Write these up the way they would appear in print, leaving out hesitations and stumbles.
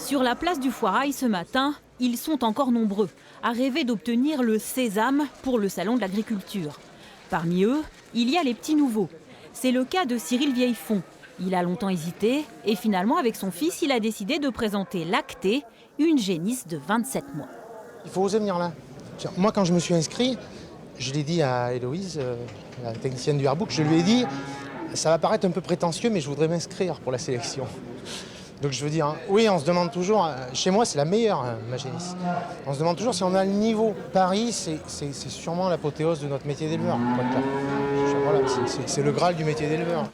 Sur la place du Foirail ce matin, ils sont encore nombreux à rêver d'obtenir le sésame pour le salon de l'agriculture. Parmi eux, il y a les petits nouveaux. C'est le cas de Cyril Vieillefond. Il a longtemps hésité et finalement, avec son fils, il a décidé de présenter Lactée, une génisse de 27 mois. Il faut oser venir là. Moi, quand je me suis inscrit, je l'ai dit à Héloïse, la technicienne du Hardbook, je lui ai dit, ça va paraître un peu prétentieux, mais je voudrais m'inscrire pour la sélection. Donc je veux dire, oui, on se demande toujours, chez moi c'est la meilleure, ma génisse. On se demande toujours si on a le niveau. Paris, c'est sûrement l'apothéose de notre métier d'éleveur. Voilà, c'est le Graal du métier d'éleveur.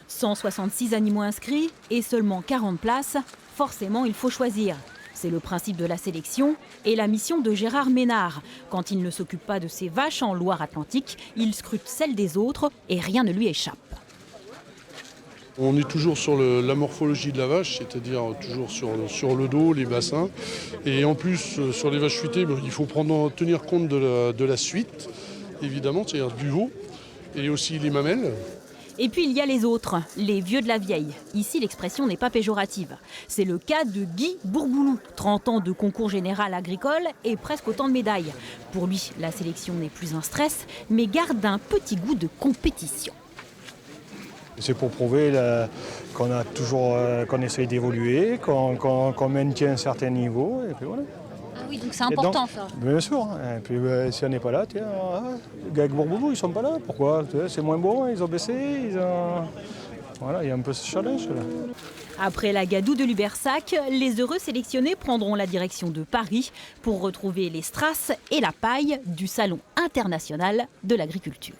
166 animaux inscrits et seulement 40 places, forcément il faut choisir. C'est le principe de la sélection et la mission de Gérard Ménard. Quand il ne s'occupe pas de ses vaches en Loire-Atlantique, il scrute celles des autres et rien ne lui échappe. On est toujours sur la morphologie de la vache, c'est-à-dire toujours sur le dos, les bassins. Et en plus, sur les vaches fuitées, il faut tenir compte de la suite, évidemment, c'est-à-dire du veau, et aussi les mamelles. Et puis il y a les autres, les vieux de la vieille. Ici, l'expression n'est pas péjorative. C'est le cas de Guy Bourboulou, 30 ans de concours général agricole et presque autant de médailles. Pour lui, la sélection n'est plus un stress, mais garde un petit goût de compétition. C'est pour prouver qu'on essaye d'évoluer, qu'on maintient un certain niveau, et puis voilà. Ah oui, donc c'est important ça. Bien sûr. Et puis si on n'est pas là, les gars avec Bourboulou, ils sont pas là. Pourquoi? C'est moins bon, ils ont baissé, Voilà, il y a un peu ce challenge là. Après la gadoue de Lubersac, les heureux sélectionnés prendront la direction de Paris pour retrouver les strass et la paille du Salon international de l'agriculture.